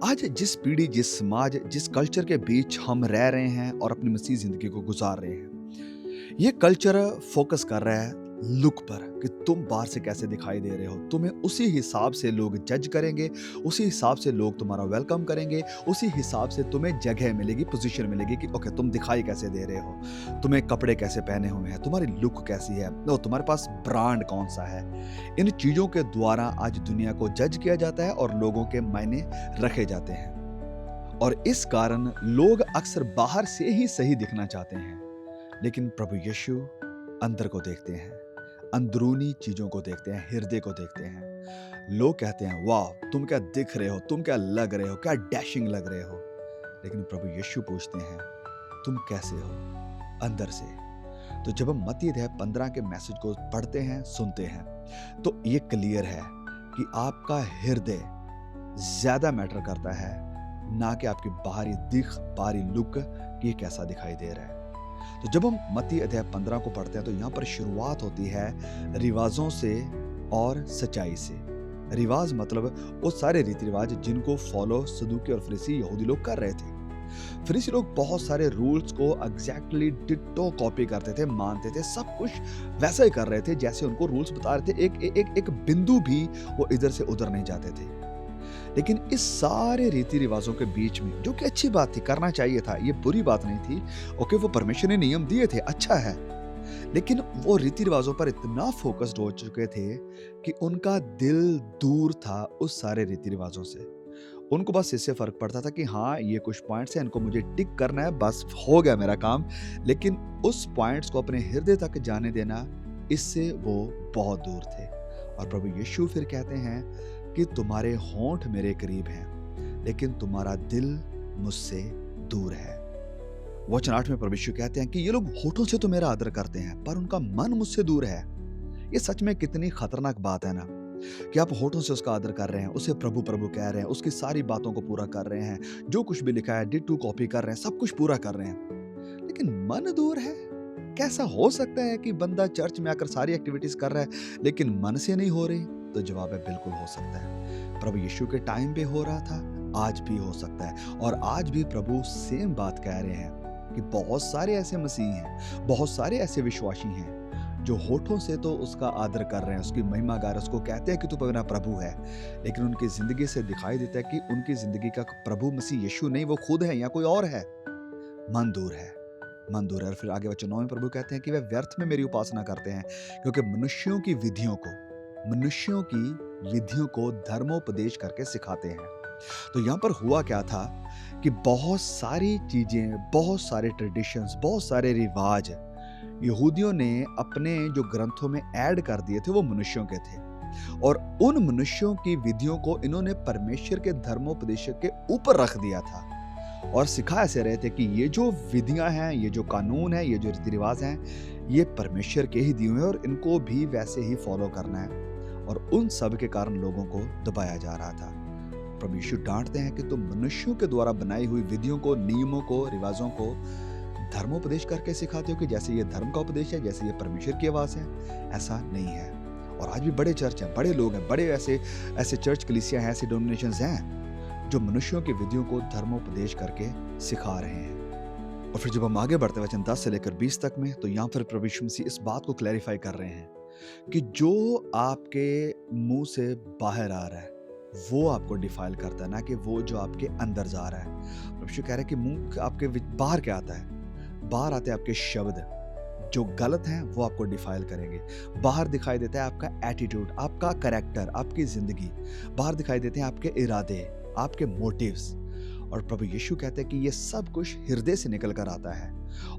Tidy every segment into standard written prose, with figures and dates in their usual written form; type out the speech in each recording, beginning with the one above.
आज जिस पीढ़ी, जिस समाज, जिस कल्चर के बीच हम रह रहे हैं और अपनी मसीह ज़िंदगी को गुज़ार रहे हैं, ये कल्चर फ़ोकस कर रहा है लुक पर कि तुम बाहर से कैसे दिखाई दे रहे हो। तुम्हें उसी हिसाब से लोग जज करेंगे, उसी हिसाब से लोग तुम्हारा वेलकम करेंगे, उसी हिसाब से तुम्हें जगह मिलेगी, पोज़ीशन मिलेगी कि ओके तुम दिखाई कैसे दे रहे हो, तुम्हें कपड़े कैसे पहने हुए हैं, तुम्हारी लुक कैसी है, तुम्हारे पास ब्रांड कौन-सा है। इन चीज़ों के द्वारा आज दुनिया को जज किया जाता है और लोगों के मायने रखे जाते हैं। और इस कारण लोग अक्सर बाहर से ही सही दिखना चाहते हैं, लेकिन प्रभु यीशु अंदर को देखते हैं, अंदरूनी चीज़ों को देखते हैं, हृदय को देखते हैं। लोग कहते हैं, वाह! तुम क्या दिख रहे हो, तुम क्या लग रहे हो, क्या डैशिंग लग रहे हो। लेकिन प्रभु यीशु पूछते हैं, तुम कैसे हो अंदर से? तो जब हम मत्ती अध्याय 15 के मैसेज को पढ़ते हैं, सुनते हैं, तो ये क्लियर है कि आपका हृदय ज़्यादा मैटर करता है, ना कि आपकी बाहरी दिख, बाहरी लुक कि ये कैसा दिखाई दे रहा है। तो जब हम मत्ती अध्याय 15 को पढ़ते हैं तो यहाँ पर शुरुआत होती है रिवाजों से और सच्चाई से। रिवाज मतलब वो सारे रीति रिवाज जिनको फॉलो सदूकी और फरीसी यहूदी लोग कर रहे थे। फरीसी लोग बहुत सारे रूल्स को एग्जैक्टली डिट्टो कॉपी करते थे, मानते थे, सब कुछ वैसा ही कर रहे थे जैसे उनको रूल्स बता रहे थे। एक बिंदु भी वो इधर से उधर नहीं जाते थे। लेकिन इस सारे रीति रिवाजों के बीच में, जो कि अच्छी बात थी, करना चाहिए था, ये बुरी बात नहीं थी। ओके, वो परमेश्वर ने नियम दिए थे, अच्छा है। लेकिन वो रीति रिवाजों पर इतना फोकस्ड हो चुके थे कि उनका दिल दूर था उस सारे रीति रिवाजों से। उनको बस इससे फर्क पड़ता था कि हाँ, ये कुछ पॉइंट्स हैं, इनको मुझे टिक करना है, बस हो गया मेरा काम। लेकिन उस पॉइंट्स को अपने हृदय तक जाने देना, इससे वो बहुत दूर थे। और प्रभु यीशु फिर कहते हैं कि तुम्हारे होंठ मेरे करीब हैं, लेकिन तुम्हारा दिल मुझसे दूर है। वचन 8 में प्रभु यीशु कहते हैं कि ये लोग होठों से तो मेरा आदर करते हैं, पर उनका मन मुझसे दूर है। ये सच में कितनी खतरनाक बात है ना, कि आप होठों से उसका आदर कर रहे हैं, उसे प्रभु प्रभु कह रहे हैं, उसकी सारी बातों को पूरा कर रहे हैं, जो कुछ भी लिखा है डिट्टो कॉपी कर रहे हैं, सब कुछ पूरा कर रहे हैं, लेकिन मन दूर है। कैसा हो सकता है कि बंदा चर्च में आकर सारी एक्टिविटीज कर रहा है लेकिन मन से नहीं हो रही? तो जवाब है, बिल्कुल हो सकता है। प्रभु यीशु के टाइम पे हो रहा था, आज भी हो सकता है। और आज भी प्रभु सेम बात कह रहे हैं कि बहुत सारे ऐसे मसीह हैं, बहुत सारे ऐसे विश्वासी हैं जो होठों से तो उसका आदर कर रहे हैं, उसकी महिमा गा रहे हैं, उसको कहते हैं कि तू मेरा प्रभु है, लेकिन उनकी जिंदगी से दिखाई देता है कि उनकी जिंदगी का प्रभु मसीह यीशु नहीं, वो खुद है या कोई और है। मन दूर है, मन दूर है। और फिर आगे वचन 9 में प्रभु कहते हैं कि वे व्यर्थ में मेरी उपासना करते हैं, क्योंकि मनुष्यों की विधियों को धर्मोपदेश करके सिखाते हैं। तो यहाँ पर हुआ क्या था कि बहुत सारी चीजें, बहुत सारे ट्रेडिशंस, बहुत सारे रिवाज यहूदियों ने अपने जो ग्रंथों में ऐड कर दिए थे, वो मनुष्यों के थे। और उन मनुष्यों की विधियों को इन्होंने परमेश्वर के धर्मोपदेश के ऊपर रख दिया था और सिखा ऐसे रहे थे कि ये जो विधियां हैं, ये जो कानून है, ये जो रीति रिवाज हैं, ये परमेश्वर के ही दिए हुए हैं और इनको भी वैसे ही फॉलो करना है। और उन सब के कारण लोगों को दबाया जा रहा था। प्रभु यीशु डांटते हैं कि तुम मनुष्यों के द्वारा बनाई हुई विधियों को, नियमों को, रिवाजों को धर्मोपदेश करके सिखाते हो कि जैसे ये धर्म का उपदेश है, जैसे ये परमेश्वर की आवाज है। ऐसा नहीं है। और आज भी बड़े चर्च हैं, बड़े लोग हैं, बड़े ऐसे ऐसे चर्च कलीसिया हैं, ऐसे डोमिनेशंस हैं जो मनुष्यों की विधियों को धर्मोपदेश करके सिखा रहे हैं। और फिर जब हम आगे बढ़ते वचन 10 से लेकर 20 तक में, तो यहाँ पर प्रभु यीशु मसीह इस बात को क्लैरिफाई कर रहे हैं कि जो आपके मुंह से बाहर आ रहा है वो आपको डिफाइल करता है, ना कि वो जो आपके अंदर जा रहा है। प्रभु यीशु कह रहे हैं कि मुंह आपके बाहर क्या आता है? बाहर आते हैं आपके शब्द, जो गलत हैं वो आपको डिफाइल करेंगे। बाहर दिखाई देता है आपका एटीट्यूड, आपका कैरेक्टर, आपकी जिंदगी। बाहर दिखाई देते हैं आपके इरादे, आपके मोटिव्स। और प्रभु यीशु कहते हैं कि ये सब कुछ हृदय से निकल कर आता है।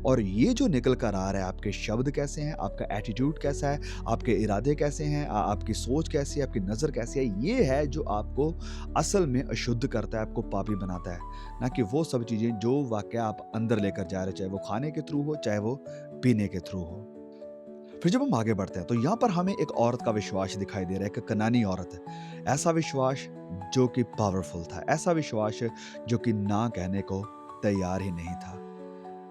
और ये जो निकल कर आ रहा है, आपके शब्द कैसे हैं, आपका एटीट्यूड कैसा है, आपके इरादे कैसे हैं, आपकी सोच कैसी है, आपकी नज़र कैसी है, ये है जो आपको असल में अशुद्ध करता है, आपको पापी बनाता है। ना कि वो सब चीज़ें जो वाकया आप अंदर लेकर जा रहे हो, चाहे वो खाने के थ्रू हो, चाहे वो पीने के थ्रू हो। फिर जब हम आगे बढ़ते हैं तो यहाँ पर हमें एक औरत का विश्वास दिखाई दे रहा है, एक कनानी औरत। ऐसा विश्वास जो कि पावरफुल था, ऐसा विश्वास जो कि ना कहने को तैयार ही नहीं था।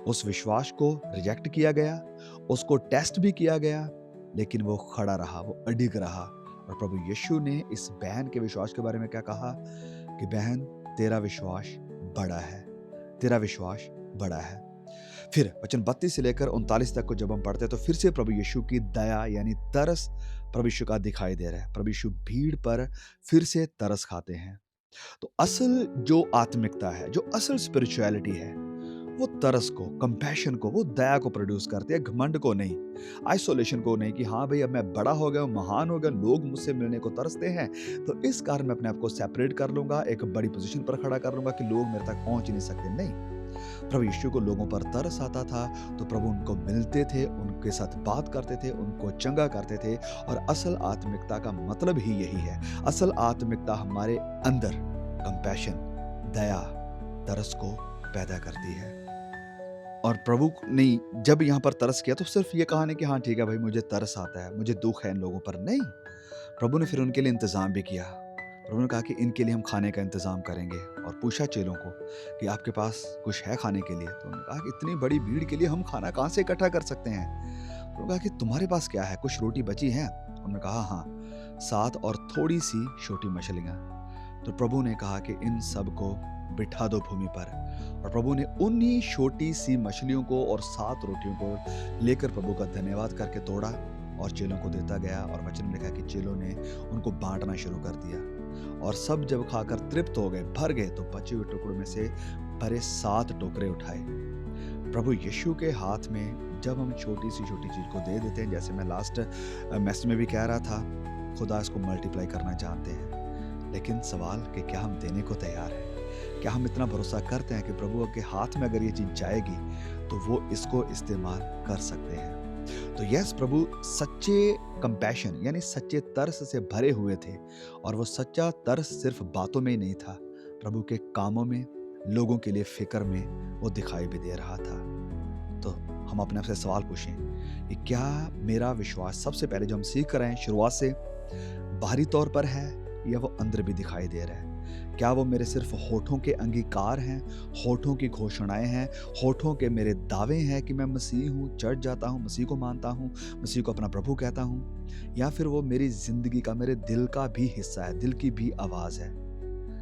उस विश्वास को रिजेक्ट किया गया, उसको टेस्ट भी किया गया, लेकिन वो खड़ा रहा, वो अडिग रहा। और प्रभु यीशु ने इस बहन के विश्वास के बारे में क्या कहा कि बहन, तेरा विश्वास बड़ा है, तेरा विश्वास बड़ा है। फिर वचन 32 से लेकर 39 तक को जब हम पढ़ते हैं तो फिर से प्रभु यीशु की दया यानी तरस प्रभु यीशु का दिखाई दे रहा है। प्रभु यीशु भीड़ पर फिर से तरस खाते हैं। तो असल जो आत्मिकता है, जो असल स्पिरिचुअलिटी है, वो तरस को, कंपैशन को, वो दया को प्रोड्यूस करती है, घमंड को नहीं, आइसोलेशन को नहीं कि हाँ भाई अब मैं बड़ा हो गया हूँ, महान हो गया, लोग मुझसे मिलने को तरसते हैं तो इस कारण मैं अपने आप को सेपरेट कर लूंगा, एक बड़ी पोजीशन पर खड़ा कर लूंगा कि लोग मेरे तक पहुंच ही नहीं सकते। नहीं, प्रभु यीशु को लोगों पर तरस आता था तो प्रभु उनको मिलते थे, उनके साथ बात करते थे, उनको चंगा करते थे। और असल आत्मिकता का मतलब ही यही है। असल आत्मिकता हमारे अंदर कंपैशन, दया, तरस को पैदा करती है। और प्रभु ने जब यहाँ पर तरस किया तो सिर्फ ये कहा नहीं कि हाँ ठीक है भाई मुझे तरस आता है, मुझे दुख है इन लोगों पर। नहीं, प्रभु ने फिर उनके लिए इंतजाम भी किया। प्रभु ने कहा कि इनके लिए हम खाने का इंतजाम करेंगे और पूछा चेलों को कि आपके पास कुछ है खाने के लिए। तो उन्होंने कहा कि इतनी बड़ी भीड़ के लिए हम खाना कहाँ से इकट्ठा कर सकते हैं। प्रभु ने कहा कि तुम्हारे पास क्या है, कुछ रोटी बची है? उन्होंने कहा हाँ, 7 और थोड़ी सी छोटी मछलियाँ। तो प्रभु ने कहा कि इन सब को बिठा दो भूमि पर। और प्रभु ने उन्हीं छोटी सी मछलियों को और 7 रोटियों को लेकर प्रभु का धन्यवाद करके तोड़ा और चेलों को देता गया। और वचन में लिखा कि चेलों ने उनको बांटना शुरू कर दिया और सब जब खाकर तृप्त हो गए, भर गए, तो बचे हुए टुकड़ों में से भरे 7 टोकरे उठाए। प्रभु यीशु के हाथ में जब हम छोटी सी चीज को दे देते हैं, जैसे मैं लास्ट मैसेज में भी कह रहा था, खुदा इसको मल्टीप्लाई करना चाहते हैं। लेकिन सवाल कि क्या हम देने को तैयार हैं? क्या हम इतना भरोसा करते हैं कि प्रभु के हाथ में अगर ये चीज जाएगी तो वो इसको इस्तेमाल कर सकते हैं? तो यस, प्रभु सच्चे कंपैशन यानी सच्चे तरस से भरे हुए थे। और वो सच्चा तरस सिर्फ बातों में ही नहीं था, प्रभु के कामों में, लोगों के लिए फिक्र में वो दिखाई भी दे रहा था। तो हम अपने आप से सवाल पूछें कि क्या मेरा विश्वास सबसे पहले जो हम सीख रहे हैं शुरुआत से बाहरी तौर पर है या वो अंदर भी दिखाई दे रहा है? क्या वो मेरे सिर्फ होठों के अंगीकार हैं, होठों की घोषणाएं हैं, होठों के मेरे दावे हैं कि मैं मसीह हूँ, चर्च जाता हूँ, मसीह को मानता हूँ, मसीह को अपना प्रभु कहता हूँ? या फिर वो मेरी जिंदगी का, मेरे दिल का भी हिस्सा है, दिल की भी आवाज है?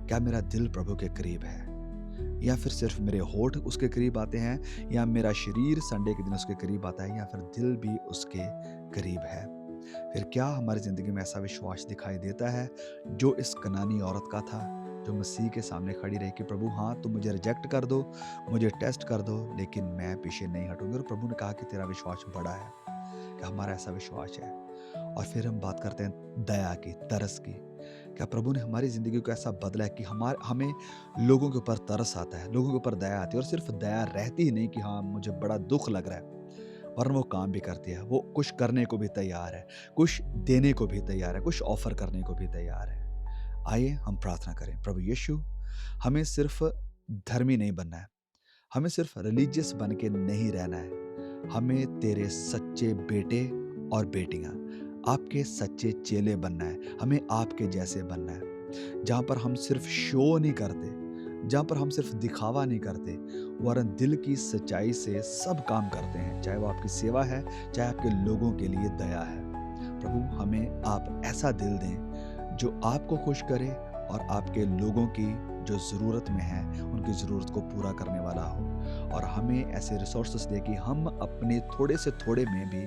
क्या मेरा दिल प्रभु के करीब है या फिर सिर्फ मेरे होठ उसके करीब आते हैं, या मेरा शरीर संडे के दिन उसके करीब आता है, या फिर दिल भी उसके करीब है? फिर क्या हमारी जिंदगी में ऐसा विश्वास दिखाई देता है जो इस कनानी औरत का था, जो मसीह के सामने खड़ी रही कि प्रभु हाँ तुम मुझे रिजेक्ट कर दो, मुझे टेस्ट कर दो, लेकिन मैं पीछे नहीं हटूंगी। और प्रभु ने कहा कि तेरा विश्वास बड़ा है। क्या हमारा ऐसा विश्वास है? और फिर हम बात करते हैं दया की, तरस की। क्या प्रभु ने हमारी जिंदगी को ऐसा बदला है कि हमें लोगों के ऊपर तरस आता है, लोगों के ऊपर दया आती है? और सिर्फ दया रहती ही नहीं कि हाँ मुझे बड़ा दुख लग रहा है, वरन वो काम भी करती है। वो कुछ करने को भी तैयार है, कुछ देने को भी तैयार है, कुछ ऑफर करने को भी तैयार है। आइए हम प्रार्थना करें। प्रभु यीशु, हमें सिर्फ धर्मी नहीं बनना है, हमें सिर्फ रिलीजियस बन के नहीं रहना है, हमें तेरे सच्चे बेटे और बेटियां, आपके सच्चे चेले बनना है, हमें आपके जैसे बनना है, जहाँ पर हम सिर्फ शो नहीं करते, जहाँ पर हम सिर्फ दिखावा नहीं करते, वरन दिल की सच्चाई से सब काम करते हैं, चाहे वो आपकी सेवा है, चाहे आपके लोगों के लिए दया है। प्रभु हमें आप ऐसा दिल दें जो आपको खुश करे और आपके लोगों की जो ज़रूरत में है उनकी ज़रूरत को पूरा करने वाला हो। और हमें ऐसे रिसोर्सेस दे कि हम अपने थोड़े से थोड़े में भी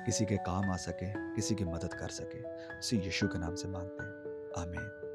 किसी के काम आ सके, किसी की मदद कर सके। इसी यीशु के नाम से मांगते हैं, आमीन।